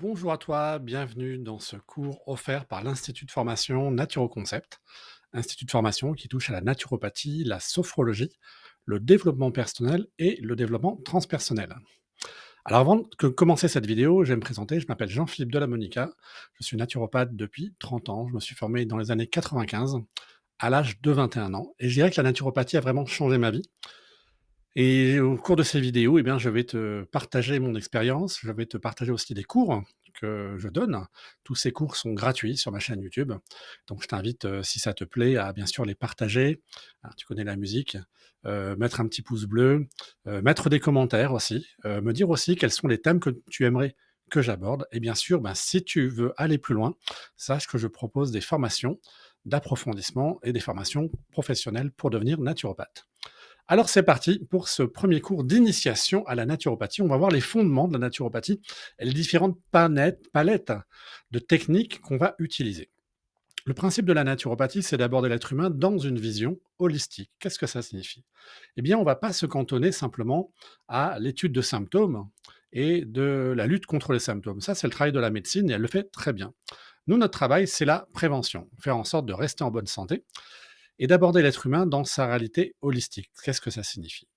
Bonjour à toi, bienvenue dans ce cours offert par l'Institut de formation Naturoconcept, institut de formation qui touche à la naturopathie, la sophrologie, le développement personnel et le développement transpersonnel. Alors avant de commencer cette vidéo, je vais me présenter, je m'appelle Jean-Philippe Delamonica, je suis naturopathe depuis 30 ans, je me suis formé dans les années 95 à l'âge de 21 ans et je dirais que la naturopathie a vraiment changé ma vie. Et au cours de ces vidéos, eh bien, je vais te partager mon expérience, je vais te partager aussi des cours que je donne. Tous ces cours sont gratuits sur ma chaîne YouTube. Donc je t'invite, si ça te plaît, à bien sûr les partager. Ah, tu connais la musique, mettre un petit pouce bleu, mettre des commentaires aussi, me dire aussi quels sont les thèmes que tu aimerais que j'aborde. Et bien sûr, ben, si tu veux aller plus loin, sache que je propose des formations d'approfondissement et des formations professionnelles pour devenir naturopathe. Alors c'est parti pour ce premier cours d'initiation à la naturopathie. On va voir les fondements de la naturopathie et les différentes palettes de techniques qu'on va utiliser. Le principe de la naturopathie, c'est d'aborder l'être humain dans une vision holistique. Qu'est-ce que ça signifie? Eh bien, on ne va pas se cantonner simplement à l'étude de symptômes et de la lutte contre les symptômes. Ça, c'est le travail de la médecine et elle le fait très bien. Nous, notre travail, c'est la prévention, faire en sorte de rester en bonne santé et d'aborder l'être humain dans sa réalité holistique. Qu'est-ce que ça signifie?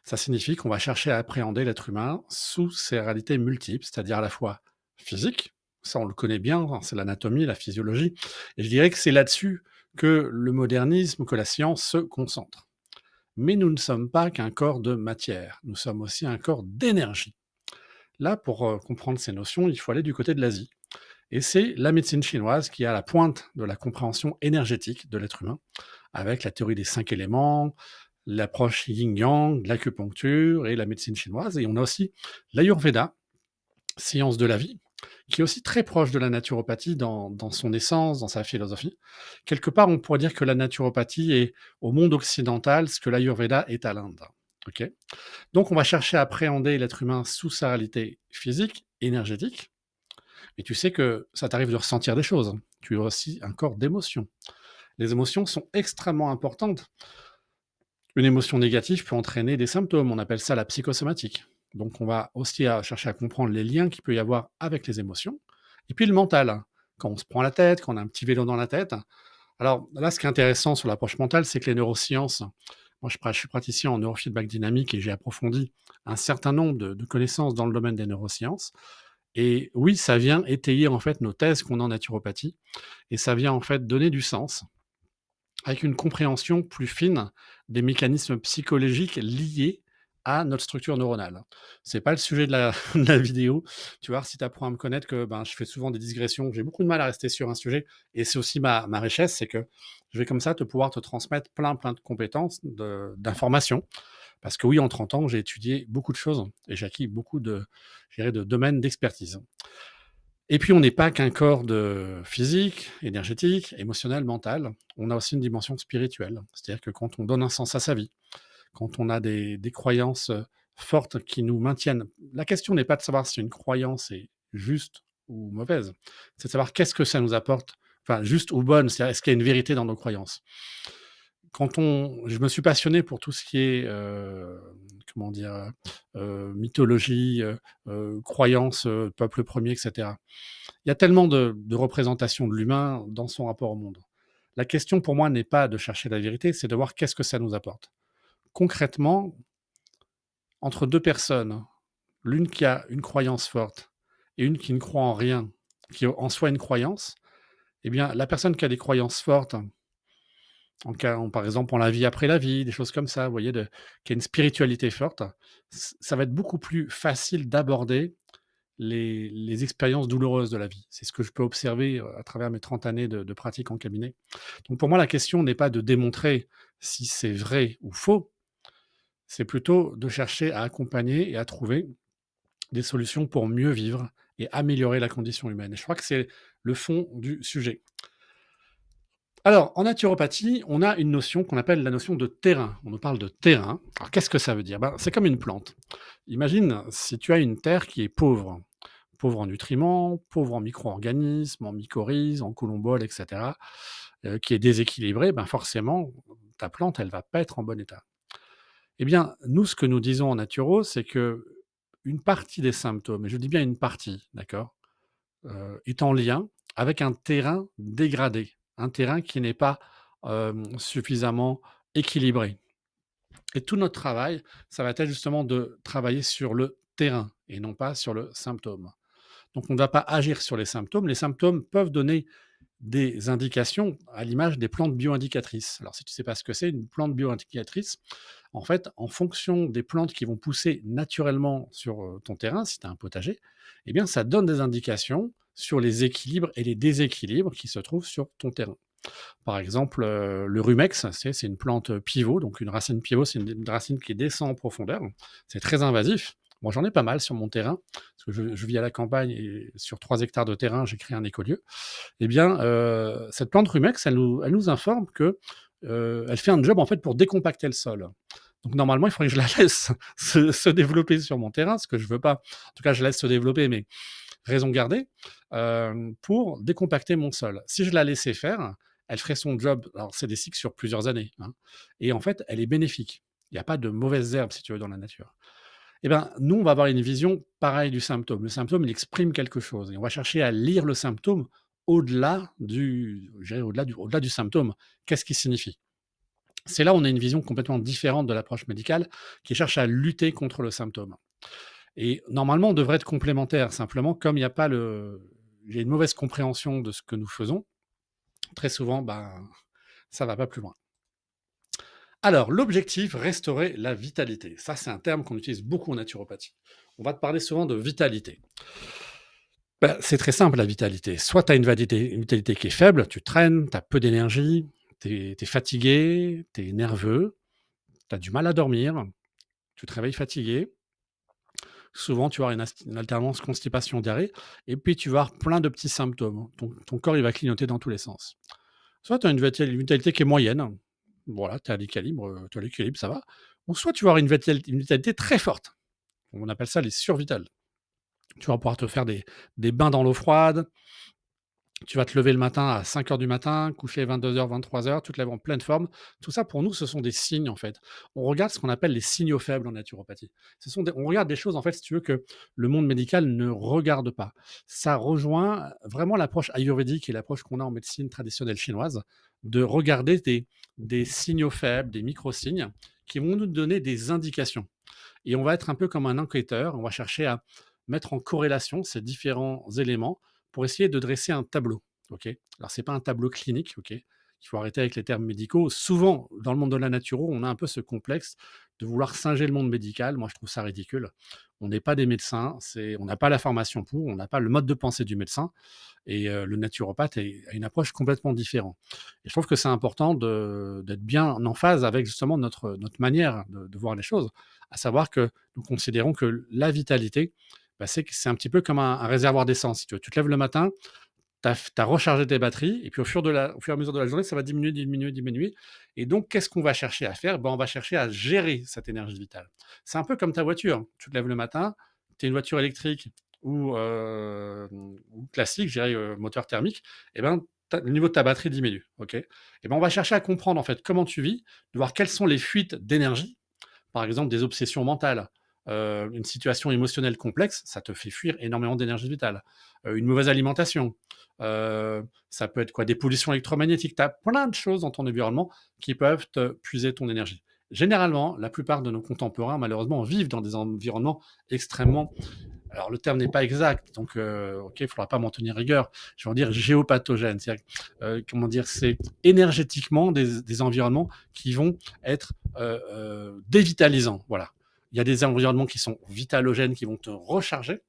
Ça signifie qu'on va chercher à appréhender l'être humain sous ses réalités multiples, c'est-à-dire à la fois physique, ça on le connaît bien, hein, c'est l'anatomie, la physiologie, et je dirais que c'est là-dessus que le modernisme, que la science se concentre. Mais nous ne sommes pas qu'un corps de matière, nous sommes aussi un corps d'énergie. Là, pour comprendre ces notions, il faut aller du côté de l'Asie. Et c'est la médecine chinoise qui est à la pointe de la compréhension énergétique de l'être humain, avec la théorie des 5 éléments, l'approche yin-yang, l'acupuncture et la médecine chinoise. Et on a aussi l'Ayurveda, science de la vie, qui est aussi très proche de la naturopathie dans son essence, dans sa philosophie. Quelque part, on pourrait dire que la naturopathie est au monde occidental ce que l'Ayurveda est à l'Inde. Ok. Donc, on va chercher à appréhender l'être humain sous sa réalité physique, énergétique. Et tu sais que ça t'arrive de ressentir des choses. Tu as aussi un corps d'émotions. Les émotions sont extrêmement importantes. Une émotion négative peut entraîner des symptômes, on appelle ça la psychosomatique. Donc on va aussi chercher à comprendre les liens qu'il peut y avoir avec les émotions. Et puis le mental, hein. Quand on se prend la tête, quand on a un petit vélo dans la tête. Alors là, ce qui est intéressant sur l'approche mentale, c'est que les neurosciences, moi je suis praticien en neurofeedback dynamique et j'ai approfondi un certain nombre de connaissances dans le domaine des neurosciences. Et oui, ça vient étayer en fait nos thèses qu'on a en naturopathie et ça vient en fait donner du sens avec une compréhension plus fine des mécanismes psychologiques liés à notre structure neuronale. C'est pas le sujet de la de la vidéo. Tu vas voir si tu apprends à me connaître que, ben, je fais souvent des digressions. J'ai beaucoup de mal à rester sur un sujet et c'est aussi ma richesse, c'est que je vais comme ça te pouvoir te transmettre plein de compétences, d'informations. Parce que oui, en 30 ans, j'ai étudié beaucoup de choses et j'ai acquis beaucoup de, je dirais, de domaines d'expertise. Et puis, on n'est pas qu'un corps de physique, énergétique, émotionnel, mental. On a aussi une dimension spirituelle. C'est-à-dire que quand on donne un sens à sa vie, quand on a des croyances fortes qui nous maintiennent. La question n'est pas de savoir si une croyance est juste ou mauvaise, c'est de savoir qu'est-ce que ça nous apporte, enfin juste ou bonne, c'est-à-dire est-ce qu'il y a une vérité dans nos croyances. Je me suis passionné pour tout ce qui est, comment dire, mythologie, croyances, peuple premier, et cetera. Il y a tellement de représentations de l'humain dans son rapport au monde. La question pour moi n'est pas de chercher la vérité, c'est de voir qu'est-ce que ça nous apporte. Concrètement, entre 2 personnes, l'une qui a une croyance forte et une qui ne croit en rien, qui est en soi une croyance, eh bien, la personne qui a des croyances fortes, par exemple, en la vie après la vie, des choses comme ça, vous voyez, qui a une spiritualité forte, ça va être beaucoup plus facile d'aborder les expériences douloureuses de la vie. C'est ce que je peux observer à travers mes 30 années de pratique en cabinet. Donc pour moi, la question n'est pas de démontrer si c'est vrai ou faux, c'est plutôt de chercher à accompagner et à trouver des solutions pour mieux vivre et améliorer la condition humaine. Et je crois que c'est le fond du sujet. Alors, en naturopathie, on a une notion qu'on appelle la notion de terrain. On nous parle de terrain. Alors, qu'est-ce que ça veut dire? Ben, c'est comme une plante. Imagine si tu as une terre qui est pauvre. Pauvre en nutriments, pauvre en micro-organismes, en mycorhizes, en colomboles, et cetera, qui est déséquilibrée, ben forcément, ta plante, elle va pas être en bon état. Eh bien, nous, ce que nous disons en naturo, c'est qu'une une partie des symptômes, et je dis bien une partie, d'accord, est en lien avec un terrain dégradé, un terrain qui n'est pas, suffisamment équilibré. Et tout notre travail, ça va être justement de travailler sur le terrain et non pas sur le symptôme. Donc on ne va pas agir sur les symptômes. Les symptômes peuvent donner des indications à l'image des plantes bioindicatrices. Alors si tu ne sais pas ce que c'est une plante bioindicatrice, en fait, en fonction des plantes qui vont pousser naturellement sur, ton terrain, si tu as un potager, eh bien ça donne des indications sur les équilibres et les déséquilibres qui se trouvent sur ton terrain. Par exemple, le rumex, c'est une plante pivot, donc une racine pivot, c'est une racine qui descend en profondeur. C'est très invasif. Moi, j'en ai pas mal sur mon terrain, parce que je vis à la campagne et sur 3 hectares de terrain, j'ai créé un écolieu. Eh bien, cette plante rumex, elle nous informe que, elle fait un job, en fait, pour décompacter le sol. Donc normalement, il faudrait que je la laisse se développer sur mon terrain, ce que je veux pas. En tout cas, je laisse se développer, mais raison gardée, pour décompacter mon sol. Si je la laissais faire, elle ferait son job. Alors, c'est des cycles sur plusieurs années, hein, et en fait, elle est bénéfique. Il n'y a pas de mauvaises herbes, si tu veux, dans la nature. Eh ben, nous, on va avoir une vision pareille du symptôme. Le symptôme, il exprime quelque chose et on va chercher à lire le symptôme au-delà du, je dirais, au-delà du symptôme. Qu'est-ce qu'il signifie? C'est là où on a une vision complètement différente de l'approche médicale qui cherche à lutter contre le symptôme. Et normalement, on devrait être complémentaires. Simplement, comme il y a une mauvaise compréhension de ce que nous faisons, très souvent, ben, ça va pas plus loin. Alors, l'objectif, restaurer la vitalité. Ça, c'est un terme qu'on utilise beaucoup en naturopathie. On va te parler souvent de vitalité. Ben, c'est très simple, la vitalité. Soit tu as une vitalité qui est faible, tu traînes, tu as peu d'énergie, tu es fatigué, tu es nerveux, tu as du mal à dormir, tu te réveilles fatigué. Souvent, tu vas avoir une alternance constipation-diarrhée et puis tu vas avoir plein de petits symptômes. Ton corps, il va clignoter dans tous les sens. Soit tu as une vitalité qui est moyenne, voilà, tu à l'équilibre, ça va. Ou soit tu vas avoir une vitalité très forte. On appelle ça les survitales. Tu vas pouvoir te faire des bains dans l'eau froide, tu vas te lever le matin à 5 heures du matin, coucher 22 heures, 23 heures, tu te lèves en pleine forme. Tout ça, pour nous, ce sont des signes, en fait. On regarde ce qu'on appelle les signaux faibles en naturopathie. On regarde des choses, en fait, si tu veux, que le monde médical ne regarde pas. Ça rejoint vraiment l'approche ayurvédique et l'approche qu'on a en médecine traditionnelle chinoise, de regarder des signaux faibles, des micro-signes, qui vont nous donner des indications. Et on va être un peu comme un enquêteur, on va chercher à mettre en corrélation ces différents éléments pour essayer de dresser un tableau. Ok. Alors, ce n'est pas un tableau clinique, ok. Il faut arrêter avec les termes médicaux. Souvent, dans le monde de la naturo, on a un peu ce complexe de vouloir singer le monde médical. Moi, je trouve ça ridicule. On n'est pas des médecins, on n'a pas la formation pour, on n'a pas le mode de pensée du médecin. Et le naturopathe a une approche complètement différente. Et je trouve que c'est important d'être bien en phase avec justement notre manière de voir les choses, à savoir que nous considérons que la vitalité, bah, c'est un petit peu comme un réservoir d'essence. Si tu te lèves le matin, tu as rechargé tes batteries, et puis au fur et à mesure de la journée, ça va diminuer, diminuer, diminuer. Et donc, qu'est-ce qu'on va chercher à faire? Ben, on va chercher à gérer cette énergie vitale. C'est un peu comme ta voiture. Tu te lèves le matin, tu es une voiture électrique ou classique, je dirais moteur thermique, et ben, le niveau de ta batterie diminue. Ok. Et ben, on va chercher à comprendre en fait comment tu vis, de voir quelles sont les fuites d'énergie, par exemple des obsessions mentales, une situation émotionnelle complexe, ça te fait fuir énormément d'énergie vitale. Une mauvaise alimentation, ça peut être quoi? Des pollutions électromagnétiques. Tu as plein de choses dans ton environnement qui peuvent te puiser ton énergie. Généralement, la plupart de nos contemporains, malheureusement, vivent dans des environnements extrêmement, alors le terme n'est pas exact, donc ok, il ne faudra pas m'en tenir rigueur, je vais en dire géopathogène, c'est-à-dire, comment dire, c'est énergétiquement des environnements qui vont être dévitalisants, voilà. Il y a des environnements qui sont vitalogènes, qui vont te recharger,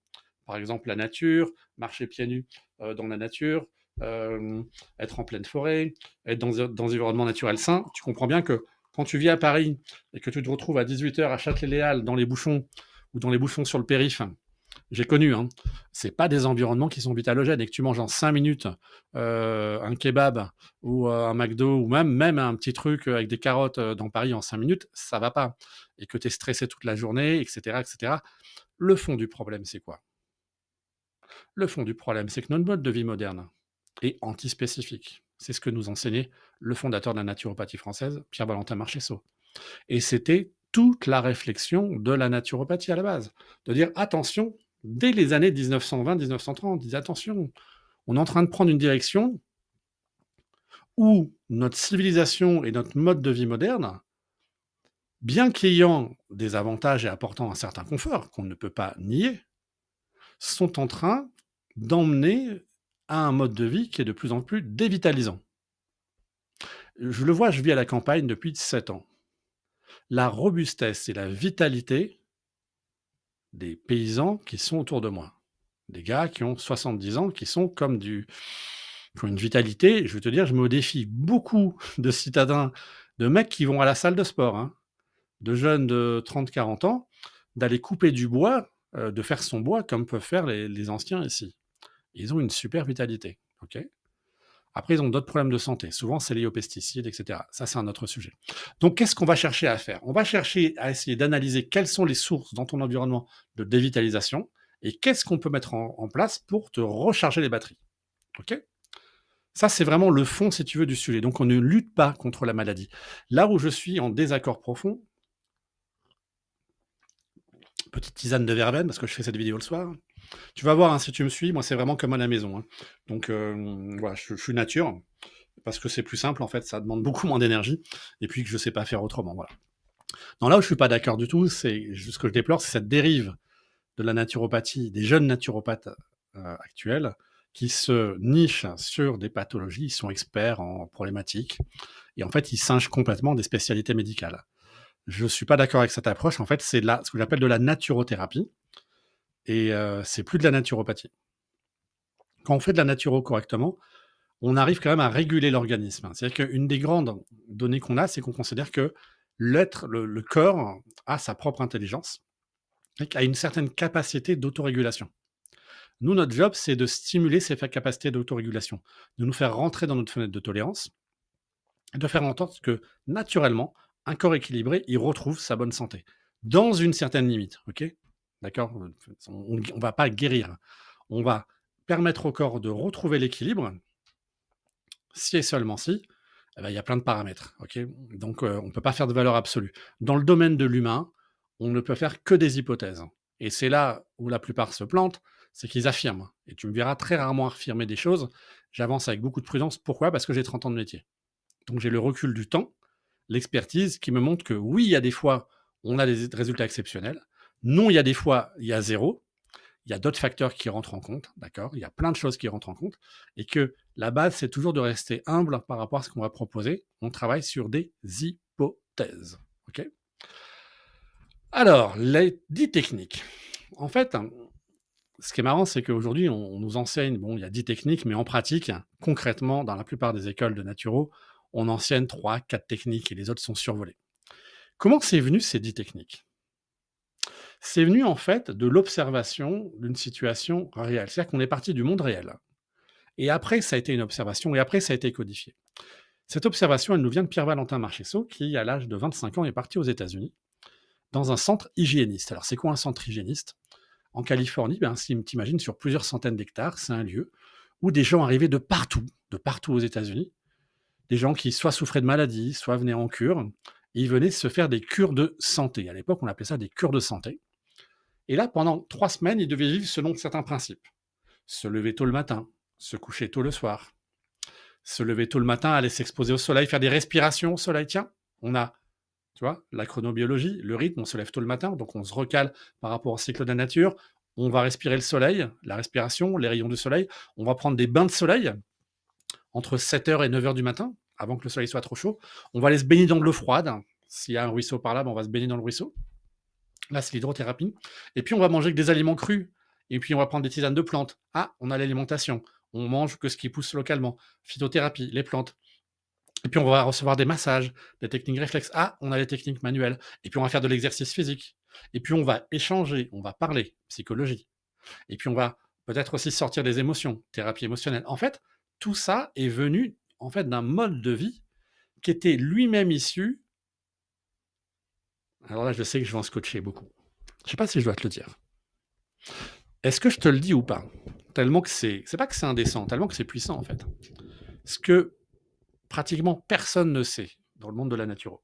par exemple la nature, marcher pieds nus dans la nature, euh, être en pleine forêt, être dans un environnement naturel sain. Tu comprends bien que quand tu vis à Paris et que tu te retrouves à 18 heures à Châtelet-Léal dans les bouchons ou dans les bouchons sur le périph', j'ai connu, hein. C'est pas des environnements qui sont vitalogènes, et que tu manges en 5 minutes un kebab ou un McDo ou même un petit truc avec des carottes dans Paris en 5 minutes, ça va pas. Et que tu es stressé toute la journée, etc., etc. Le fond du problème, c'est quoi? Le fond du problème, c'est que notre mode de vie moderne est antispécifique. C'est ce que nous enseignait le fondateur de la naturopathie française, Pierre-Valentin Marchessault. Et c'était toute la réflexion de la naturopathie à la base. De dire attention, dès les années 1920-1930, disent attention, on est en train de prendre une direction où notre civilisation et notre mode de vie moderne, bien qu'ayant des avantages et apportant un certain confort qu'on ne peut pas nier, sont en train d'emmener à un mode de vie qui est de plus en plus dévitalisant. Je le vois, je vis à la campagne depuis 7 ans. La robustesse et la vitalité des paysans qui sont autour de moi. Des gars qui ont 70 ans, qui sont comme qui ont une vitalité. Je veux te dire, je me défie beaucoup de citadins, de mecs qui vont à la salle de sport, hein, de jeunes de 30-40 ans, d'aller couper du bois, de faire son bois comme peuvent faire les anciens ici. Ils ont une super vitalité. Ok. Après, ils ont d'autres problèmes de santé. Souvent, c'est lié aux pesticides, etc. Ça, c'est un autre sujet. Donc, qu'est-ce qu'on va chercher à faire? On va chercher à essayer d'analyser quelles sont les sources dans ton environnement de dévitalisation et qu'est-ce qu'on peut mettre en place pour te recharger les batteries. OK? Ça, c'est vraiment le fond, si tu veux, du sujet. Donc, on ne lutte pas contre la maladie. Là où je suis en désaccord profond, petite tisane de verveine, parce que je fais cette vidéo le soir. Tu vas voir, hein, si tu me suis, moi, c'est vraiment comme à la maison. Hein. Donc, voilà, je suis nature. Parce que c'est plus simple, en fait, ça demande beaucoup moins d'énergie, et puis que je sais pas faire autrement, voilà. Non, là où je suis pas d'accord du tout, c'est ce que je déplore, c'est cette dérive de la naturopathie, des jeunes naturopathes actuels, qui se nichent sur des pathologies, ils sont experts en problématiques, et en fait, ils singent complètement des spécialités médicales. Je suis pas d'accord avec cette approche, en fait, c'est ce que j'appelle de la naturothérapie, et c'est plus de la naturopathie. Quand on fait de la naturo correctement, on arrive quand même à réguler l'organisme. C'est-à-dire qu'une des grandes données qu'on a, c'est qu'on considère que l'être, le corps, a sa propre intelligence et a une certaine capacité d'autorégulation. Nous, notre job, c'est de stimuler ces capacités d'autorégulation, de nous faire rentrer dans notre fenêtre de tolérance et de faire en sorte que, naturellement, un corps équilibré, il retrouve sa bonne santé. Dans une certaine limite, ok? D'accord? On ne va pas guérir. On va permettre au corps de retrouver l'équilibre si et seulement si, eh ben, il y a plein de paramètres. Ok, donc, on ne peut pas faire de valeur absolue. Dans le domaine de l'humain, on ne peut faire que des hypothèses. Et c'est là où la plupart se plantent, c'est qu'ils affirment. Et tu me verras très rarement affirmer des choses. J'avance avec beaucoup de prudence. Pourquoi? Parce que j'ai 30 ans de métier. Donc j'ai le recul du temps, l'expertise qui me montre que oui, il y a des fois, on a des résultats exceptionnels. Non, il y a des fois, il y a zéro. Il y a d'autres facteurs qui rentrent en compte, d'accord? Il y a plein de choses qui rentrent en compte et que la base, c'est toujours de rester humble par rapport à ce qu'on va proposer. On travaille sur des hypothèses, ok? Alors, les 10 techniques. En fait, ce qui est marrant, c'est qu'aujourd'hui, on nous enseigne, bon, il y a 10 techniques, mais en pratique, concrètement, dans la plupart des écoles de naturo, on enseigne 3, 4 techniques et les autres sont survolées. Comment c'est venu ces 10 techniques? C'est venu en fait de l'observation d'une situation réelle. C'est-à-dire qu'on est parti du monde réel. Et après, ça a été une observation, et après, ça a été codifié. Cette observation, elle nous vient de Pierre-Valentin Marchessault, qui, à l'âge de 25 ans, est parti aux États-Unis, dans un centre hygiéniste. Alors, c'est quoi un centre hygiéniste? En Californie, ben, si tu imagines, sur plusieurs centaines d'hectares, c'est un lieu où des gens arrivaient de partout aux États-Unis, des gens qui soit souffraient de maladies, soit venaient en cure, et ils venaient se faire des cures de santé. À l'époque, on appelait ça des cures de santé. Et là, pendant 3 semaines, ils devaient vivre selon certains principes. Se lever tôt le matin, se coucher tôt le soir, se lever tôt le matin, aller s'exposer au soleil, faire des respirations au soleil. Tiens, on a, tu vois, la chronobiologie, le rythme, on se lève tôt le matin, donc on se recale par rapport au cycle de la nature. On va respirer le soleil, la respiration, les rayons du soleil. On va prendre des bains de soleil entre 7h et 9h du matin, avant que le soleil soit trop chaud. On va aller se baigner dans de l'eau froide. S'il y a un ruisseau par là, ben on va se baigner dans le ruisseau. Là, c'est l'hydrothérapie. Et puis, on va manger que des aliments crus. Et puis, on va prendre des tisanes de plantes. Ah, on a l'alimentation. On mange que ce qui pousse localement. Phytothérapie, les plantes. Et puis, on va recevoir des massages, des techniques réflexes. Ah, on a les techniques manuelles. Et puis, on va faire de l'exercice physique. Et puis, on va échanger, on va parler, psychologie. Et puis, on va peut-être aussi sortir des émotions, thérapie émotionnelle. En fait, tout ça est venu en fait d'un mode de vie qui était lui-même issu. Alors là, je sais que je vais en scotcher beaucoup. Je ne sais pas si je dois te le dire. Est-ce que je te le dis ou pas? Tellement que c'est pas que c'est indécent, tellement que c'est puissant en fait. Ce que pratiquement personne ne sait dans le monde de la naturo.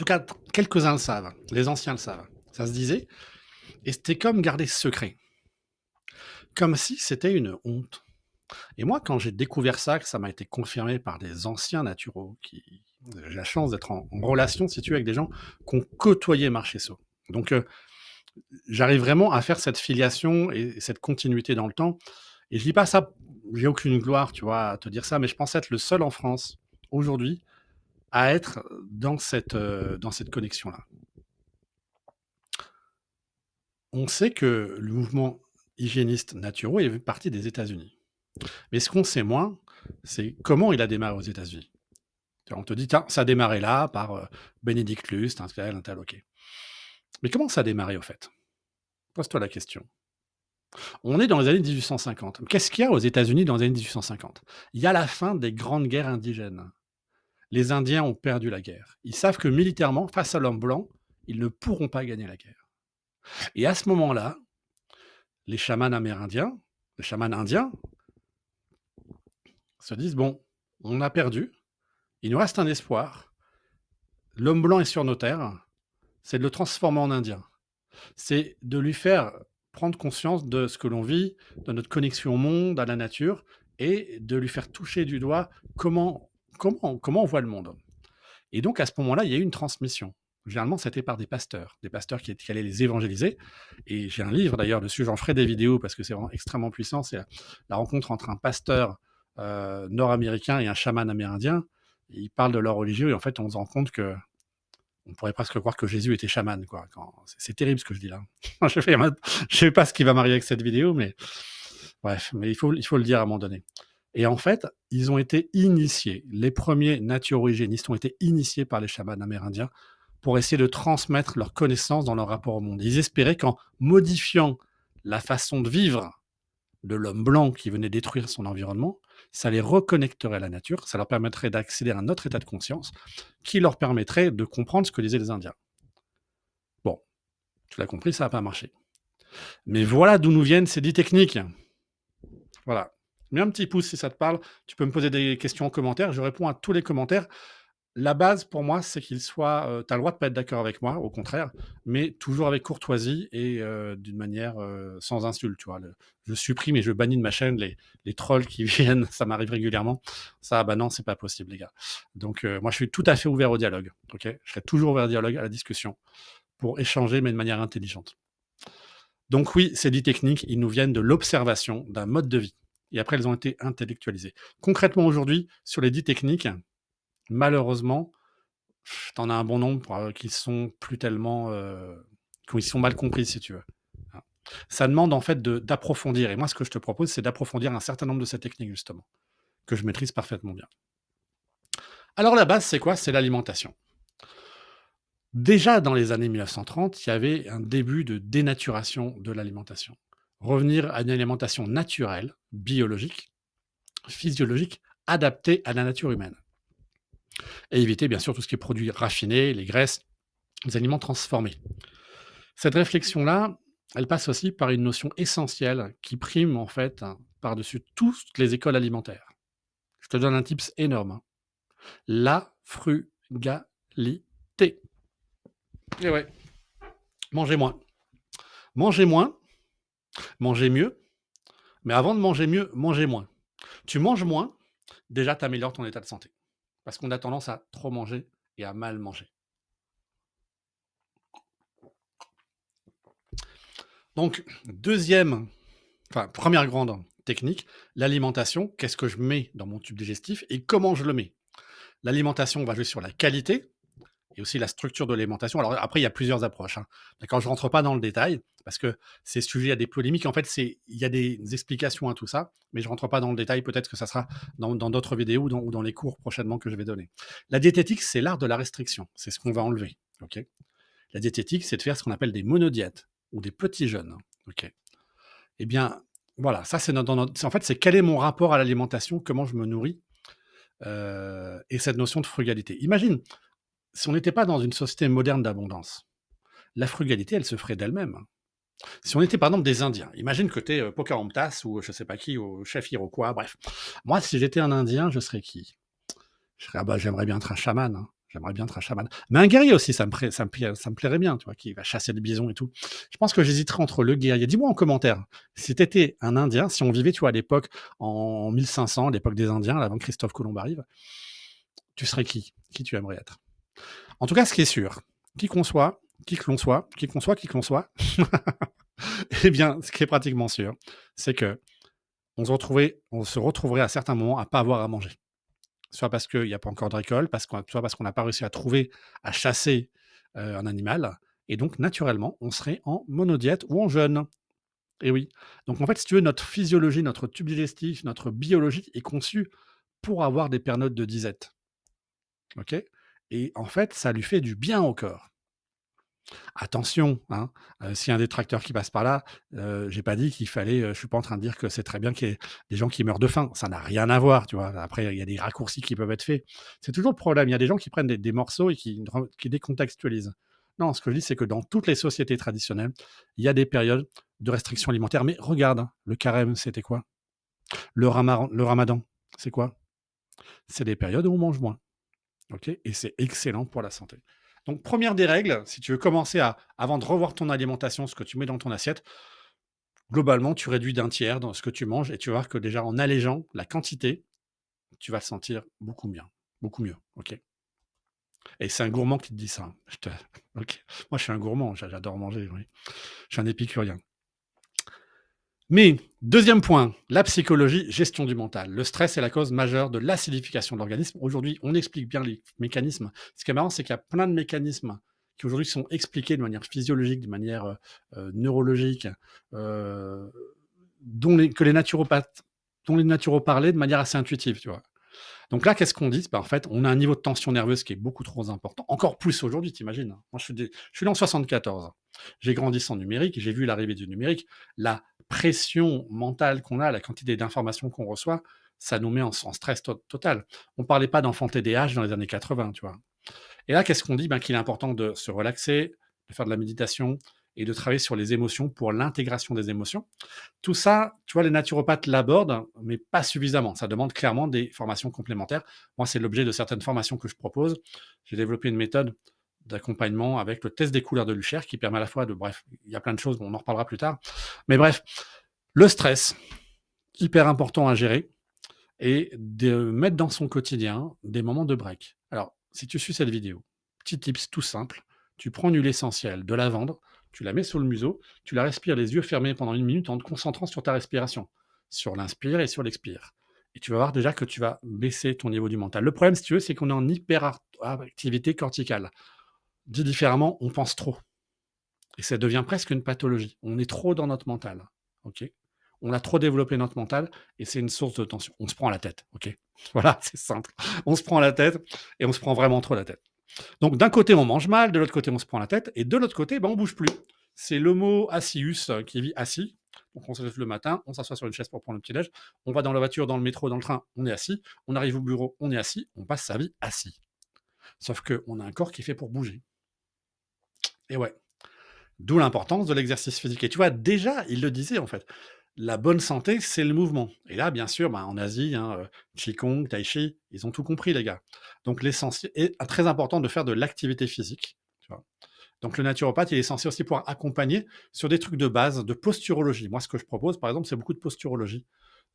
tout cas, quelques-uns le savent, les anciens le savent. Ça se disait et c'était comme garder secret, comme si c'était une honte. Et moi, quand j'ai découvert ça, que ça m'a été confirmé par des anciens naturaux qui j'ai la chance d'être en relation, si tu veux, avec des gens qui ont côtoyé Marchesso. Donc, j'arrive vraiment à faire cette filiation et cette continuité dans le temps. Et je dis pas ça, j'ai aucune gloire, tu vois, à te dire ça, mais je pense être le seul en France aujourd'hui à être dans cette connexion-là. On sait que le mouvement hygiéniste naturaux est parti des États-Unis. Mais ce qu'on sait moins, c'est comment il a démarré aux États-Unis. On te dit, tiens, ça a démarré là par Bénédicte Lust, un tel, un tel, ok. Mais comment ça a démarré au fait? Pose-toi la question. On est dans les années 1850. Qu'est-ce qu'il y a aux États-Unis dans les années 1850? Il y a la fin des grandes guerres indigènes. Les Indiens ont perdu la guerre. Ils savent que militairement, face à l'homme blanc, ils ne pourront pas gagner la guerre. Et à ce moment-là, les chamans amérindiens, les chamans indiens, se disent, bon, on a perdu, il nous reste un espoir, l'homme blanc est sur nos terres, c'est de le transformer en indien. C'est de lui faire prendre conscience de ce que l'on vit, de notre connexion au monde, à la nature, et de lui faire toucher du doigt comment on voit le monde. Et donc, à ce moment-là, il y a eu une transmission. Généralement, c'était par des pasteurs qui allaient les évangéliser. Et j'ai un livre d'ailleurs dessus, j'en ferai des vidéos parce que c'est vraiment extrêmement puissant. C'est la rencontre entre un pasteur nord-américain et un chaman amérindien. Et ils parlent de leur religion et en fait, on se rend compte que on pourrait presque croire que Jésus était chaman, quoi. C'est terrible ce que je dis là. Je sais pas ce qui va m'arriver avec cette vidéo, mais bref, mais il faut le dire à un moment donné. Et en fait, ils ont été initiés. Les premiers naturo-hygiénistes ont été initiés par les chamans amérindiens pour essayer de transmettre leurs connaissances dans leur rapport au monde. Ils espéraient qu'en modifiant la façon de vivre de l'homme blanc qui venait détruire son environnement, ça les reconnecterait à la nature, ça leur permettrait d'accéder à un autre état de conscience qui leur permettrait de comprendre ce que disaient les Indiens. Bon, tu l'as compris, ça n'a pas marché. Mais voilà d'où nous viennent ces 10 techniques. Voilà. Mets un petit pouce si ça te parle. Tu peux me poser des questions en commentaire. Je réponds à tous les commentaires. La base, pour moi, c'est qu'il soit... tu as le droit de pas être d'accord avec moi, au contraire, mais toujours avec courtoisie et d'une manière sans insulte, tu vois. Je supprime et je bannis de ma chaîne les trolls qui viennent, ça m'arrive régulièrement. Ça, bah non, c'est pas possible, les gars. Donc, moi, je suis tout à fait ouvert au dialogue, ok? Je serai toujours ouvert au dialogue, à la discussion, pour échanger, mais de manière intelligente. Donc oui, ces 10 techniques, ils nous viennent de l'observation d'un mode de vie. Et après, elles ont été intellectualisées. Concrètement, aujourd'hui, sur les 10 techniques, malheureusement, t'en as un bon nombre qui sont plus tellement... qui sont mal comprises, si tu veux. Ça demande en fait d'approfondir. Et moi, ce que je te propose, c'est d'approfondir un certain nombre de ces techniques, justement, que je maîtrise parfaitement bien. Alors, la base, c'est quoi? C'est l'alimentation. Déjà dans les années 1930, il y avait un début de dénaturation de l'alimentation. Revenir à une alimentation naturelle, biologique, physiologique, adaptée à la nature humaine. Et éviter bien sûr tout ce qui est produits raffinés, les graisses, les aliments transformés. Cette réflexion-là, elle passe aussi par une notion essentielle qui prime en fait par-dessus toutes les écoles alimentaires. Je te donne un tips énorme. La frugalité. Et ouais, mangez moins. Mangez moins, mangez mieux, mais avant de manger mieux, mangez moins. Tu manges moins, déjà tu améliores ton état de santé. Parce qu'on a tendance à trop manger et à mal manger. Donc, première grande technique, l'alimentation. Qu'est-ce que je mets dans mon tube digestif et comment je le mets? L'alimentation va jouer sur la qualité et aussi la structure de l'alimentation. Alors après, il y a plusieurs approches. D'accord, je rentre pas dans le détail parce que c'est sujet à des polémiques. En fait, il y a des explications à tout ça, mais je rentre pas dans le détail. Peut-être que ça sera dans d'autres vidéos ou dans les cours prochainement que je vais donner. La diététique, c'est l'art de la restriction. C'est ce qu'on va enlever. Ok. La diététique, c'est de faire ce qu'on appelle des monodiètes ou des petits jeûnes. Ok. Eh bien, voilà, ça c'est en fait, c'est quel est mon rapport à l'alimentation, comment je me nourris, et cette notion de frugalité. Imagine, si on n'était pas dans une société moderne d'abondance, la frugalité, elle se ferait d'elle-même. Si on était par exemple des Indiens, imagine que tu es Pocahontas ou je sais pas qui, ou chef Iroquois, bref. Moi, si j'étais un Indien, je serais qui? J'aimerais bien être un chaman. J'aimerais bien être un chaman. Mais un guerrier aussi, ça me plairait bien, tu vois, qui va chasser des bisons et tout. Je pense que j'hésiterais entre le guerrier. Dis-moi en commentaire, si tu étais un Indien, si on vivait, tu vois, à l'époque, en 1500, à l'époque des Indiens, avant que Christophe Colomb arrive, tu serais qui? Qui tu aimerais être? En tout cas, ce qui est sûr, qui qu'on soit, eh bien, ce qui est pratiquement sûr, c'est que on se retrouverait à certains moments à pas avoir à manger. Soit parce qu'il n'y a pas encore de récolte, soit parce qu'on n'a pas réussi à trouver, à chasser un animal. Et donc, naturellement, on serait en monodiète ou en jeûne. Et oui. Donc, en fait, si tu veux, notre physiologie, notre tube digestif, notre biologie est conçue pour avoir des périodes de disette. OK? Et en fait, ça lui fait du bien au corps. Attention, hein, s'il y a un détracteur qui passe par là, j'ai pas dit qu'il fallait, je suis pas en train de dire que c'est très bien qu'il y ait des gens qui meurent de faim. Ça n'a rien à voir, tu vois? Après, il y a des raccourcis qui peuvent être faits. C'est toujours le problème. Il y a des gens qui prennent des morceaux et qui décontextualisent. Non, ce que je dis, c'est que dans toutes les sociétés traditionnelles, il y a des périodes de restriction alimentaire. Mais regarde, hein, le carême, c'était quoi? Le ramadan, c'est quoi? C'est des périodes où on mange moins. OK? Et c'est excellent pour la santé. Donc, première des règles, si tu veux commencer avant de revoir ton alimentation, ce que tu mets dans ton assiette, globalement, tu réduis d'un tiers dans ce que tu manges et tu vas voir que déjà en allégeant la quantité, tu vas te sentir beaucoup mieux. Beaucoup mieux. OK? Et c'est un gourmand qui te dit ça, hein. OK. Moi, je suis un gourmand, j'adore manger, oui. Je suis un épicurien. Mais, deuxième point, la psychologie, gestion du mental. Le stress est la cause majeure de l'acidification de l'organisme. Aujourd'hui, on explique bien les mécanismes. Ce qui est marrant, c'est qu'il y a plein de mécanismes qui aujourd'hui sont expliqués de manière physiologique, de manière neurologique, euh, que les naturopathes, dont les naturopathes parlaient de manière assez intuitive, tu vois. Donc là, qu'est-ce qu'on dit? En fait, on a un niveau de tension nerveuse qui est beaucoup trop important. Encore plus aujourd'hui, t'imagines. Moi, je suis né en 74. J'ai grandi sans numérique, j'ai vu l'arrivée du numérique. La pression mentale qu'on a, la quantité d'informations qu'on reçoit, ça nous met en stress total. On ne parlait pas d'enfants TDAH dans les années 80, tu vois. Et là, qu'est-ce qu'on dit? Qu'il est important de se relaxer, de faire de la méditation et de travailler sur les émotions pour l'intégration des émotions. Tout ça, tu vois, les naturopathes l'abordent, mais pas suffisamment. Ça demande clairement des formations complémentaires. Moi, c'est l'objet de certaines formations que je propose. J'ai développé une méthode d'accompagnement avec le test des couleurs de Lucher qui permet à la fois de, bref, il y a plein de choses, on en reparlera plus tard. Mais bref, le stress, hyper important à gérer et de mettre dans son quotidien des moments de break. Alors, si tu suis cette vidéo, petit tips tout simple, tu prends une huile essentielle de lavande, tu la mets sous le museau, tu la respires les yeux fermés pendant 1 minute en te concentrant sur ta respiration, sur l'inspire et sur l'expire. Et tu vas voir déjà que tu vas baisser ton niveau du mental. Le problème, si tu veux, c'est qu'on est en hyperactivité corticale. Dit différemment, on pense trop. Et ça devient presque une pathologie. On est trop dans notre mental. OK? On a trop développé notre mental et c'est une source de tension. On se prend la tête. OK? Voilà, c'est simple. On se prend la tête et on se prend vraiment trop la tête. Donc d'un côté, on mange mal, de l'autre côté, on se prend la tête et de l'autre côté, on bouge plus. C'est l'homo assius qui vit assis. Donc on se lève le matin, on s'assoit sur une chaise pour prendre le petit-déj, on va dans la voiture, dans le métro, dans le train, on est assis, on arrive au bureau, on est assis, on passe sa vie assis. Sauf qu'on a un corps qui est fait pour bouger. Et ouais, d'où l'importance de l'exercice physique. Et tu vois, déjà, il le disait en fait, la bonne santé, c'est le mouvement. Et là, bien sûr, en Asie, Qigong, Tai Chi, ils ont tout compris, les gars. Donc l'essentiel est très important de faire de l'activité physique. Tu vois. Donc le naturopathe, il est censé aussi pouvoir accompagner sur des trucs de base, de posturologie. Moi, ce que je propose, par exemple, c'est beaucoup de posturologie,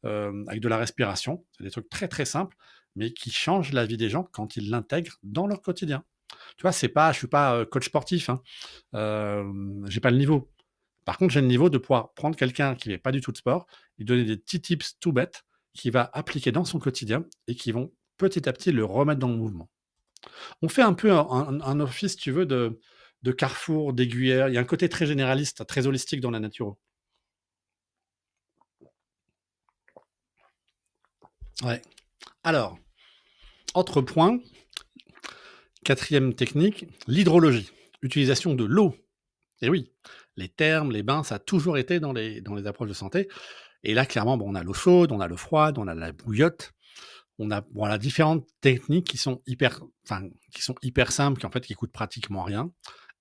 avec de la respiration. C'est des trucs très très simples, mais qui changent la vie des gens quand ils l'intègrent dans leur quotidien. Tu vois, je suis pas coach sportif, hein. J'ai pas le niveau. Par contre, j'ai le niveau de pouvoir prendre quelqu'un qui n'est pas du tout de sport, lui donner des petits tips tout bêtes qu'il va appliquer dans son quotidien et qui vont petit à petit le remettre dans le mouvement. On fait un peu un office, si tu veux, de carrefour, d'aiguilleur. Il y a un côté très généraliste, très holistique dans la nature. Ouais. Alors, autre point, quatrième technique, l'hydrologie. Utilisation de l'eau. Et oui, les thermes, les bains, ça a toujours été dans les approches de santé. Et là, clairement, on a l'eau chaude, on a l'eau froide, on a la bouillotte. On a voilà, différentes techniques qui sont hyper simples, qui coûtent pratiquement rien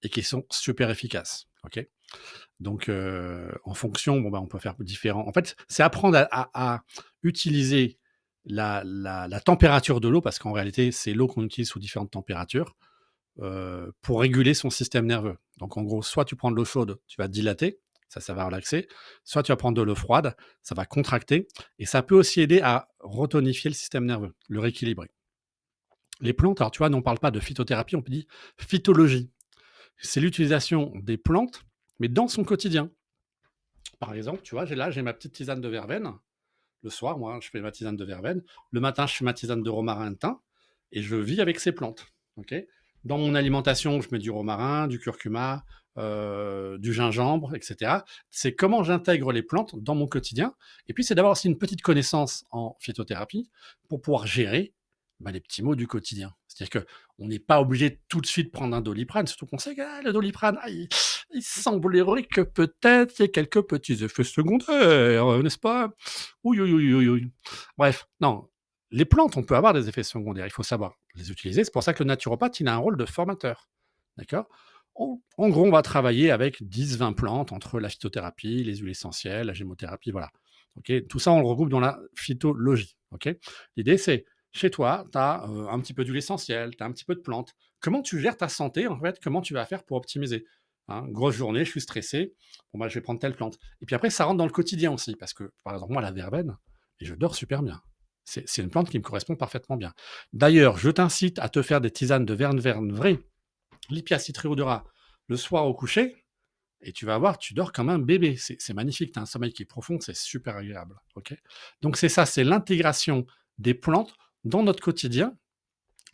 et qui sont super efficaces. OK? Donc, en fonction, on peut faire différents. En fait, c'est apprendre à utiliser la température de l'eau, parce qu'en réalité, c'est l'eau qu'on utilise sous différentes températures, pour réguler son système nerveux. Donc en gros, soit tu prends de l'eau chaude, tu vas dilater, ça va relaxer, soit tu vas prendre de l'eau froide, ça va contracter, et ça peut aussi aider à retonifier le système nerveux, le rééquilibrer. Les plantes, alors tu vois, nous on parle pas de phytothérapie, on peut dire phytologie. C'est l'utilisation des plantes, mais dans son quotidien. Par exemple, tu vois, j'ai ma petite tisane de verveine. Le soir, moi, je fais ma tisane de verveine. Le matin, je fais ma tisane de romarin de thym. Et je vis avec ces plantes. Ok. Dans mon alimentation, je mets du romarin, du curcuma, du gingembre, etc. C'est comment j'intègre les plantes dans mon quotidien. Et puis, c'est d'avoir aussi une petite connaissance en phytothérapie pour pouvoir gérer les petits maux du quotidien. C'est-à-dire qu'on n'est pas obligé de tout de suite prendre un Doliprane, surtout qu'on sait que le Doliprane, il semblerait que peut-être il y ait quelques petits effets secondaires, n'est-ce pas? Oui, oui, oui, oui, oui. Bref, non. Les plantes, on peut avoir des effets secondaires, il faut savoir les utiliser. C'est pour ça que le naturopathe, il a un rôle de formateur. D'accord. En gros, on va travailler avec 10-20 plantes entre la phytothérapie, les huiles essentielles, la gémothérapie, voilà. Ok. Tout ça, on le regroupe dans la phytologie. Ok. L'idée, c'est chez toi, tu as un petit peu d'huile essentielle, tu as un petit peu de plantes. Comment tu gères ta santé, en fait? Comment tu vas faire pour optimiser? Hein, grosse journée, je suis stressé. Bon, bah, je vais prendre telle plante. Et puis après, ça rentre dans le quotidien aussi, parce que, par exemple, moi, la verveine, et je dors super bien. C'est une plante qui me correspond parfaitement bien. D'ailleurs, je t'incite à te faire des tisanes de verne vrai, Lipia citriodora, le soir au coucher, et tu vas voir, tu dors comme un bébé. C'est magnifique, tu as un sommeil qui est profond, c'est super agréable. Ok. Donc c'est ça, c'est l'intégration des plantes dans notre quotidien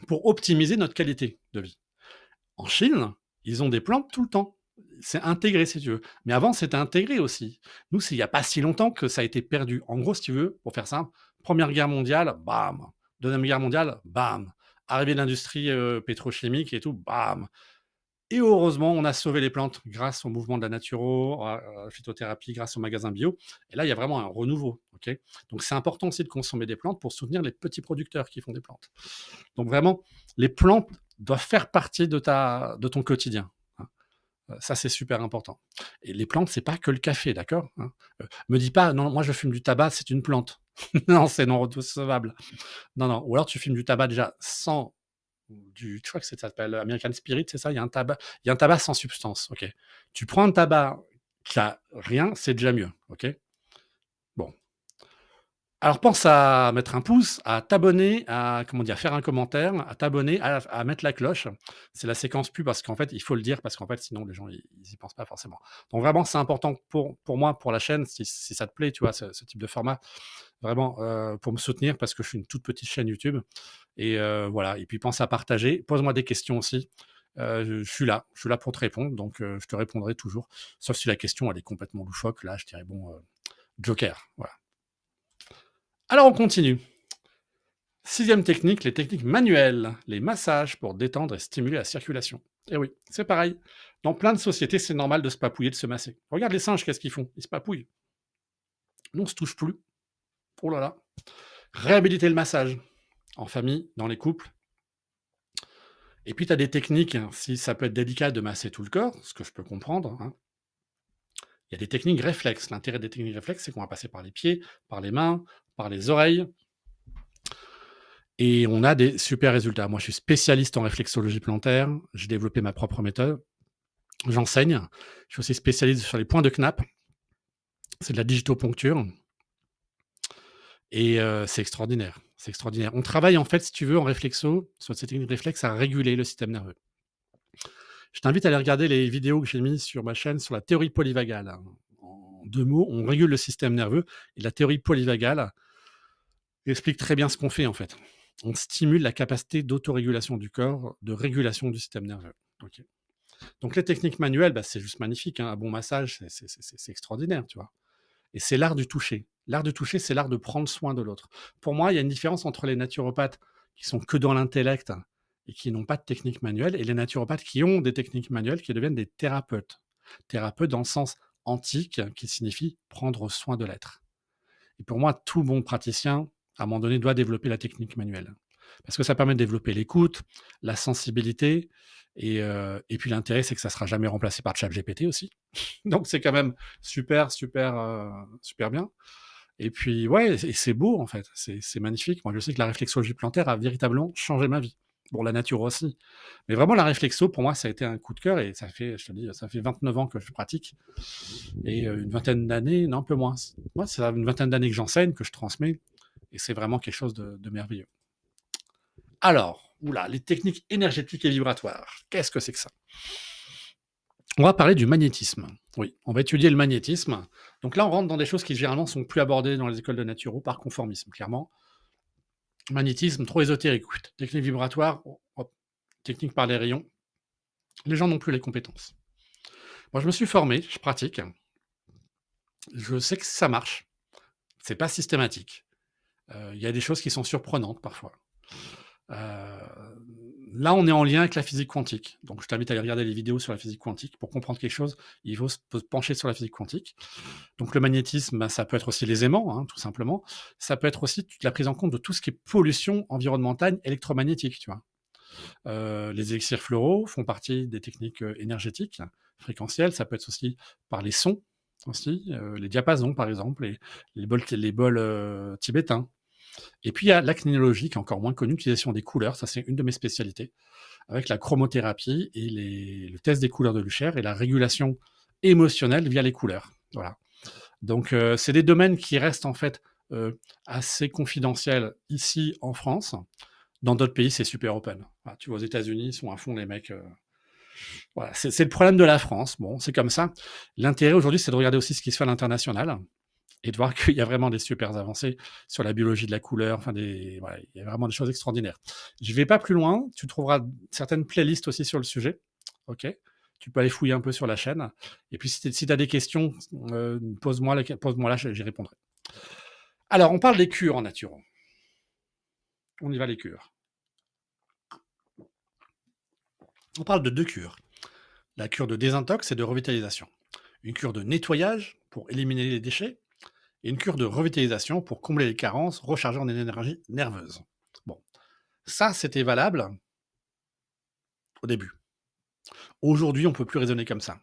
pour optimiser notre qualité de vie. En Chine, ils ont des plantes tout le temps. C'est intégré, si tu veux. Mais avant, c'était intégré aussi. Nous, c'est il n'y a pas si longtemps que ça a été perdu. En gros, si tu veux, pour faire simple, Première Guerre mondiale, bam. Deuxième Guerre mondiale, bam. Arrivée de l'industrie pétrochimique et tout, bam. Et heureusement, on a sauvé les plantes grâce au mouvement de la naturo, à la phytothérapie, grâce au magasin bio. Et là, il y a vraiment un renouveau. Ok. Donc, c'est important aussi de consommer des plantes pour soutenir les petits producteurs qui font des plantes. Donc, vraiment, les plantes doivent faire partie de ton quotidien. Hein. Ça, c'est super important. Et les plantes, c'est pas que le café, d'accord. Hein. Me dis pas, non, moi je fume du tabac, c'est une plante. Non, c'est non recevable. Non, non. Ou alors tu fumes du tabac déjà sans je crois que ça s'appelle American Spirit, c'est ça. Il y a un tabac sans substance. Ok. Tu prends un tabac qui a rien, c'est déjà mieux. Ok. Bon, alors pense à mettre un pouce, à t'abonner, à comment dire, faire un commentaire, à t'abonner, à mettre la cloche. C'est la séquence pub parce qu'en fait, il faut le dire parce qu'en fait, sinon les gens ils y pensent pas forcément. Donc vraiment, c'est important pour moi, pour la chaîne, si ça te plaît, tu vois, ce type de format, vraiment pour me soutenir parce que je suis une toute petite chaîne YouTube et voilà. Et puis pense à partager, pose-moi des questions aussi. Je suis là pour te répondre, donc je te répondrai toujours. Sauf si la question elle est complètement loufoque, là je dirais bon, Joker, voilà. Alors on continue. Sixième technique, les techniques manuelles, les massages pour détendre et stimuler la circulation. Et oui, c'est pareil. Dans plein de sociétés, c'est normal de se papouiller, de se masser. Regarde les singes, qu'est-ce qu'ils font? Ils se papouillent. Nous, on se touche plus. Oh là là. Réhabiliter le massage, en famille, dans les couples. Et puis, tu as des techniques, hein, si ça peut être délicat de masser tout le corps, ce que je peux comprendre. Hein. Il y a des techniques réflexes. L'intérêt des techniques réflexes, c'est qu'on va passer par les pieds, par les mains, par les oreilles, et on a des super résultats. Moi, je suis spécialiste en réflexologie plantaire. J'ai développé ma propre méthode. J'enseigne. Je suis aussi spécialiste sur les points de Knapp. C'est de la digitoponcture. Et c'est extraordinaire. C'est extraordinaire. On travaille, en fait, si tu veux, en réflexo, sur cette technique de réflexe, à réguler le système nerveux. Je t'invite à aller regarder les vidéos que j'ai mises sur ma chaîne sur la théorie polyvagale. En 2 mots, on régule le système nerveux. Et la théorie polyvagale explique très bien ce qu'on fait, en fait. On stimule la capacité d'autorégulation du corps, de régulation du système nerveux. Ok. Donc les techniques manuelles, c'est juste magnifique. Hein. Un bon massage, c'est extraordinaire, tu vois. Et c'est l'art du toucher. L'art du toucher, c'est l'art de prendre soin de l'autre. Pour moi, il y a une différence entre les naturopathes qui sont que dans l'intellect et qui n'ont pas de technique manuelle, et les naturopathes qui ont des techniques manuelles qui deviennent des thérapeutes. Thérapeutes dans le sens antique, qui signifie prendre soin de l'être. Et pour moi, tout bon praticien, à un moment donné, doit développer la technique manuelle. Parce que ça permet de développer l'écoute, la sensibilité, et puis l'intérêt, c'est que ça ne sera jamais remplacé par ChatGPT aussi. Donc c'est quand même super, super, super bien. Et puis, ouais, et c'est beau, en fait. C'est magnifique. Moi, je sais que la réflexologie plantaire a véritablement changé ma vie. Bon, la nature aussi. Mais vraiment, la réflexo, pour moi, ça a été un coup de cœur et ça fait, je te dis, ça fait 29 ans que je pratique et une vingtaine d'années, non, un peu moins. Moi, c'est une vingtaine d'années que j'enseigne, que je transmets et c'est vraiment quelque chose de merveilleux. Alors, oula, les techniques énergétiques et vibratoires. Qu'est-ce que c'est que ça? On va parler du magnétisme. Oui, on va étudier le magnétisme. Donc là, on rentre dans des choses qui généralement sont plus abordées dans les écoles de naturo par conformisme, clairement. Magnétisme, trop ésotérique. Technique vibratoire, hop, technique par les rayons. Les gens n'ont plus les compétences. Moi, je me suis formé, je pratique. Je sais que ça marche. C'est pas systématique. Il y a des choses qui sont surprenantes parfois. Euh, Là, on est en lien avec la physique quantique. Donc, je t'invite à aller regarder les vidéos sur la physique quantique. Pour comprendre quelque chose, il faut se pencher sur la physique quantique. Donc, le magnétisme, ben, ça peut être aussi les aimants, hein, tout simplement. Ça peut être aussi la prise en compte de tout ce qui est pollution environnementale électromagnétique, tu vois. Les élixirs floraux font partie des techniques énergétiques, fréquentielles. Ça peut être aussi par les sons, aussi, les diapasons, par exemple, les bols tibétains. Et puis, il y a l'acnéologie, qui est encore moins connue, l'utilisation des couleurs. Ça, c'est une de mes spécialités, avec la chromothérapie et le test des couleurs de Lucher et la régulation émotionnelle via les couleurs. Voilà. Donc, c'est des domaines qui restent en fait assez confidentiels ici en France. Dans d'autres pays, c'est super open. Voilà, tu vois, aux États-Unis, ils sont à fond les mecs. Voilà, c'est le problème de la France. Bon, c'est comme ça. L'intérêt aujourd'hui, c'est de regarder aussi ce qui se fait à l'international et de voir qu'il y a vraiment des super avancées sur la biologie de la couleur. Enfin, voilà, il y a vraiment des choses extraordinaires. Je vais pas plus loin. Tu trouveras certaines playlists aussi sur le sujet. Ok. Tu peux aller fouiller un peu sur la chaîne. Et puis, si tu as des questions, pose-moi là, j'y répondrai. Alors, on parle des cures en nature. On y va, les cures. On parle de 2 cures. La cure de désintox et de revitalisation. Une cure de nettoyage pour éliminer les déchets et une cure de revitalisation pour combler les carences, recharger en énergie nerveuse. Bon, ça c'était valable au début. Aujourd'hui, on ne peut plus raisonner comme ça.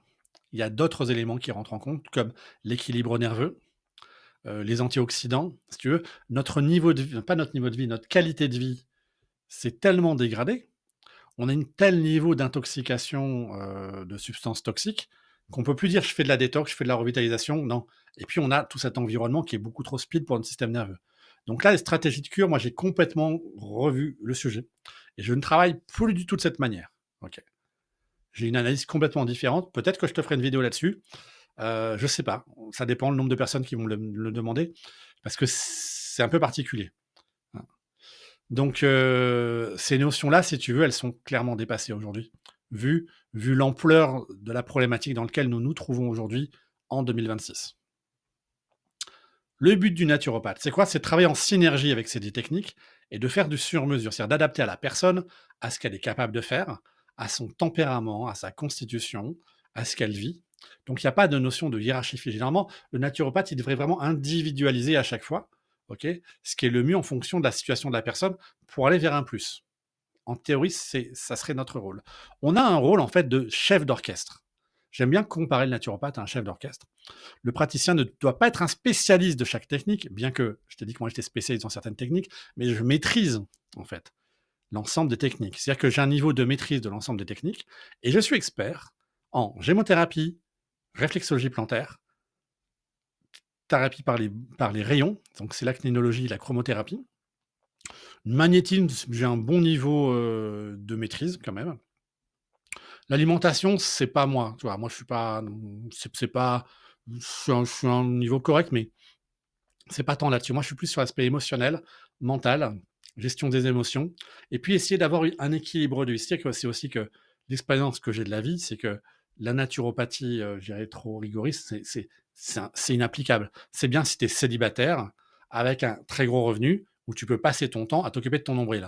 Il y a d'autres éléments qui rentrent en compte, comme l'équilibre nerveux, les antioxydants. Si tu veux, notre niveau de vie, pas notre niveau de vie, notre qualité de vie, c'est tellement dégradé. On a un tel niveau d'intoxication de substances toxiques qu'on peut plus dire je fais de la détox, je fais de la revitalisation, non. Et puis on a tout cet environnement qui est beaucoup trop speed pour notre système nerveux. Donc là, les stratégies de cure, moi j'ai complètement revu le sujet et je ne travaille plus du tout de cette manière. Ok. J'ai une analyse complètement différente. Peut-être que je te ferai une vidéo là-dessus. Je sais pas. Ça dépend le nombre de personnes qui vont le demander parce que c'est un peu particulier. Donc, ces notions-là, si tu veux, elles sont clairement dépassées aujourd'hui, vu l'ampleur de la problématique dans laquelle nous nous trouvons aujourd'hui en 2026. Le but du naturopathe, c'est quoi? C'est de travailler en synergie avec ces 10 techniques et de faire du sur-mesure, c'est-à-dire d'adapter à la personne, à ce qu'elle est capable de faire, à son tempérament, à sa constitution, à ce qu'elle vit. Donc il n'y a pas de notion de hiérarchie. Généralement, le naturopathe, il devrait vraiment individualiser à chaque fois, ok, ce qui est le mieux en fonction de la situation de la personne pour aller vers un plus. En théorie, ça serait notre rôle. On a un rôle en fait de chef d'orchestre. J'aime bien comparer le naturopathe à un chef d'orchestre. Le praticien ne doit pas être un spécialiste de chaque technique, bien que je t'ai dit que moi j'étais spécialiste dans certaines techniques, mais je maîtrise en fait l'ensemble des techniques. C'est-à-dire que j'ai un niveau de maîtrise de l'ensemble des techniques et je suis expert en gémothérapie, réflexologie plantaire, thérapie par les rayons, donc c'est l'acnénologie, la chromothérapie. Magnétisme, j'ai un bon niveau de maîtrise quand même. L'alimentation, c'est pas moi. Tu vois, moi, je suis pas, c'est pas, je suis à un niveau correct, mais c'est pas tant là-dessus. Moi, je suis plus sur l'aspect émotionnel, mental, gestion des émotions, et puis essayer d'avoir un équilibre de vie. C'est-à-dire que c'est aussi que l'expérience que j'ai de la vie, c'est que la naturopathie, je dirais trop rigoriste, c'est inapplicable. C'est bien si tu es célibataire, avec un très gros revenu, où tu peux passer ton temps à t'occuper de ton nombril.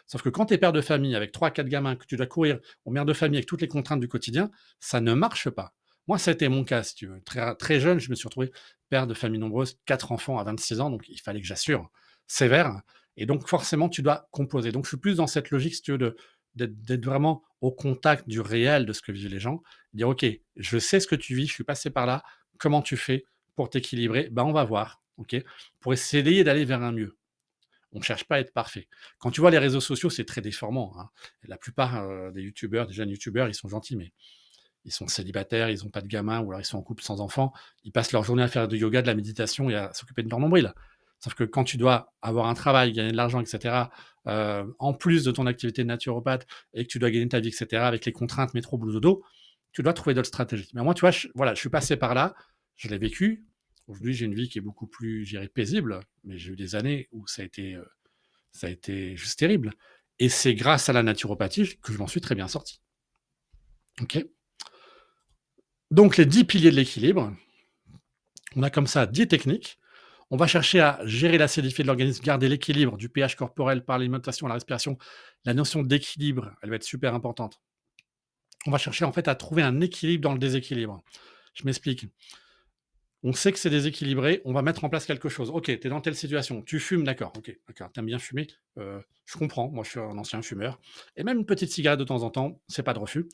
Sauf que quand tu es père de famille avec 3-4 gamins, que tu dois courir aux mères de famille avec toutes les contraintes du quotidien, ça ne marche pas. Moi, ça a été mon cas, si tu veux. Très, très jeune, je me suis retrouvé père de famille nombreuse, 4 enfants à 26 ans, donc il fallait que j'assure, sévère. Et donc, forcément, tu dois composer. Donc, je suis plus dans cette logique, si tu veux, d'être vraiment au contact du réel de ce que vivent les gens. Dire, OK, je sais ce que tu vis, je suis passé par là, comment tu fais pour t'équilibrer? Ben, on va voir. OK? Pour essayer d'aller vers un mieux. On ne cherche pas à être parfait. Quand tu vois les réseaux sociaux, c'est très déformant, hein. La plupart, des youtubeurs, des jeunes youtubeurs, ils sont gentils, mais ils sont célibataires, ils ont pas de gamins ou alors ils sont en couple sans enfants. Ils passent leur journée à faire du yoga, de la méditation et à s'occuper de leur nombril. Sauf que quand tu dois avoir un travail, gagner de l'argent et cetera, en plus de ton activité de naturopathe et que tu dois gagner ta vie et cetera avec les contraintes métro boulot dodo, tu dois trouver d'autres stratégies. Mais moi, tu vois, je suis passé par là, je l'ai vécu. Aujourd'hui, j'ai une vie qui est beaucoup plus, je dirais, paisible, mais j'ai eu des années où ça a été juste terrible. Et c'est grâce à la naturopathie que je m'en suis très bien sorti. OK? Donc les 10 piliers de l'équilibre, on a comme ça 10 techniques. On va chercher à gérer l'acidité de l'organisme, garder l'équilibre du pH corporel par l'alimentation, la respiration. La notion d'équilibre, elle va être super importante. On va chercher en fait à trouver un équilibre dans le déséquilibre. Je m'explique. On sait que c'est déséquilibré, on va mettre en place quelque chose. OK, tu es dans telle situation, tu fumes, d'accord, OK, d'accord, tu aimes bien fumer, je comprends, moi je suis un ancien fumeur et même une petite cigarette de temps en temps, c'est pas de refus.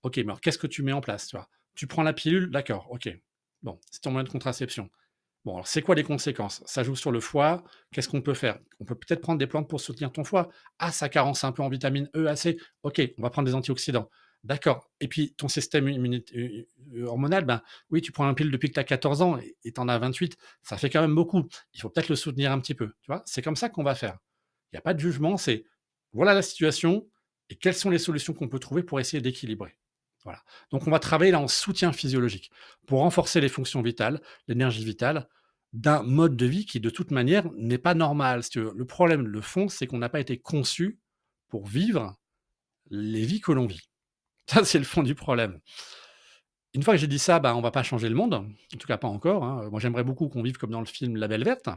OK, mais alors qu'est-ce que tu mets en place, tu vois? Tu prends la pilule, d'accord, OK. Bon, c'est ton moyen de contraception. Bon, alors c'est quoi les conséquences? Ça joue sur le foie, qu'est-ce qu'on peut faire? On peut peut-être prendre des plantes pour soutenir ton foie. Ah, ça carence un peu en vitamine E, A, C. OK, on va prendre des antioxydants. D'accord. Et puis ton système hormonal, ben oui, tu prends un pilule depuis que tu as 14 ans et tu en as 28, ça fait quand même beaucoup. Il faut peut-être le soutenir un petit peu, tu vois? C'est comme ça qu'on va faire. Il y a pas de jugement, c'est voilà la situation et quelles sont les solutions qu'on peut trouver pour essayer d'équilibrer. Voilà. Donc on va travailler là en soutien physiologique pour renforcer les fonctions vitales, l'énergie vitale d'un mode de vie qui de toute manière n'est pas normal, si tu veux. Le problème, le fond, c'est qu'on n'a pas été conçu pour vivre les vies que l'on vit. Ça, c'est le fond du problème. Une fois que j'ai dit ça, bah, on va pas changer le monde, en tout cas pas encore, hein. Moi, j'aimerais beaucoup qu'on vive comme dans le film La Belle Verte,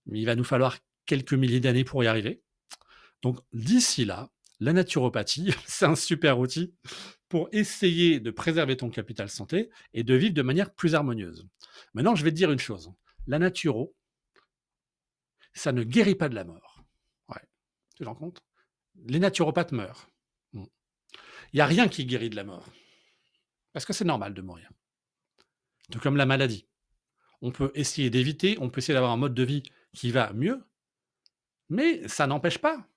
mais il va nous falloir quelques milliers d'années pour y arriver. Donc d'ici là, la naturopathie, c'est un super outil pour essayer de préserver ton capital santé et de vivre de manière plus harmonieuse. Maintenant, je vais te dire une chose. La naturo, ça ne guérit pas de la mort. Ouais, tu te rends compte? Les naturopathes meurent. Mm. Il n'y a rien qui guérit de la mort. Parce que c'est normal de mourir. Tout comme la maladie. On peut essayer d'éviter, on peut essayer d'avoir un mode de vie qui va mieux, mais ça n'empêche pas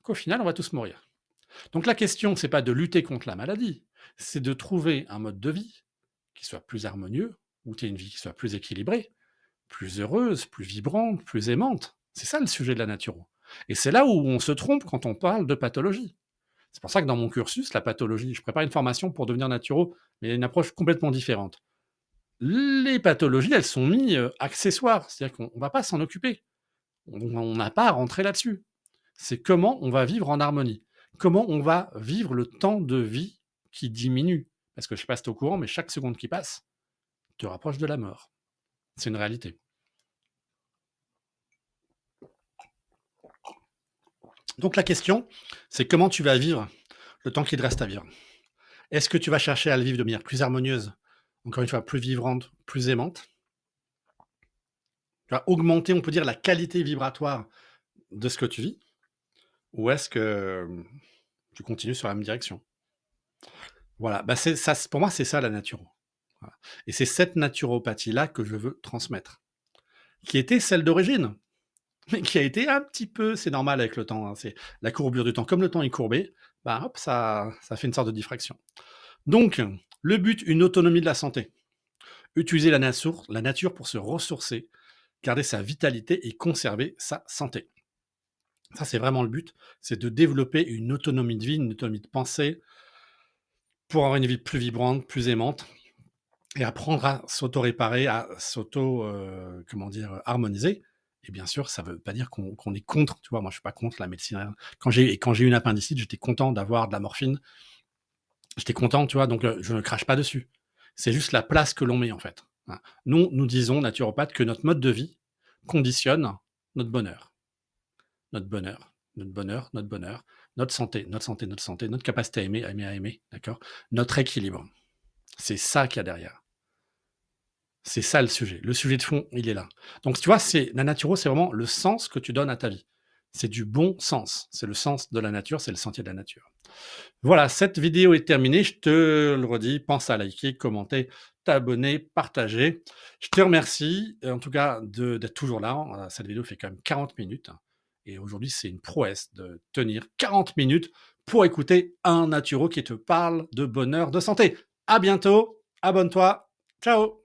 qu'au final, on va tous mourir. Donc la question, c'est pas de lutter contre la maladie, c'est de trouver un mode de vie qui soit plus harmonieux, où tu aies une vie qui soit plus équilibrée, plus heureuse, plus vibrante, plus aimante. C'est ça le sujet de la naturo. Et c'est là où on se trompe quand on parle de pathologie. C'est pour ça que dans mon cursus, la pathologie, je prépare une formation pour devenir naturo, mais il y a une approche complètement différente. Les pathologies, elles sont mises accessoires, c'est-à-dire qu'on ne va pas s'en occuper. On n'a pas à rentrer là-dessus. C'est comment on va vivre en harmonie. Comment on va vivre le temps de vie qui diminue. Parce que je ne sais pas si tu es au courant, mais chaque seconde qui passe te rapproche de la mort. C'est une réalité. Donc la question, c'est comment tu vas vivre le temps qu'il te reste à vivre. Est-ce que tu vas chercher à le vivre de manière plus harmonieuse, encore une fois, plus vibrante, plus aimante? Tu vas augmenter, on peut dire, la qualité vibratoire de ce que tu vis? Ou est-ce que tu continues sur la même direction? Voilà, bah c'est ça, pour moi, c'est ça la naturo. Voilà. Et c'est cette naturopathie-là que je veux transmettre, qui était celle d'origine, mais qui a été un petit peu, c'est normal avec le temps, hein, c'est la courbure du temps. Comme le temps est courbé, bah hop, ça fait une sorte de diffraction. Donc, le but, une autonomie de la santé. Utiliser la nature pour se ressourcer, garder sa vitalité et conserver sa santé. Ça, c'est vraiment le but, c'est de développer une autonomie de vie, une autonomie de pensée, pour avoir une vie plus vibrante, plus aimante, et apprendre à s'auto-réparer, à comment dire, harmoniser. Et bien sûr, ça ne veut pas dire qu'on est contre, tu vois, moi je suis pas contre la médecine. Quand j'ai eu une appendicite, j'étais content d'avoir de la morphine. J'étais content, tu vois, donc je ne crache pas dessus. C'est juste la place que l'on met, en fait. Hein. Nous disons, naturopathes, que notre mode de vie conditionne notre bonheur. Notre bonheur, notre bonheur, notre bonheur, notre santé, notre santé, notre santé, notre capacité à aimer, d'accord? Notre équilibre. C'est ça qu'il y a derrière. C'est ça le sujet. Le sujet de fond, il est là. Donc, tu vois, la naturo, c'est vraiment le sens que tu donnes à ta vie. C'est du bon sens. C'est le sens de la nature, c'est le sentier de la nature. Voilà, cette vidéo est terminée. Je te le redis, pense à liker, commenter, t'abonner, partager. Je te remercie, en tout cas, d'être toujours là. Cette vidéo fait quand même 40 minutes. Et aujourd'hui, c'est une prouesse de tenir 40 minutes pour écouter un naturo qui te parle de bonheur, de santé. À bientôt, abonne-toi. Ciao!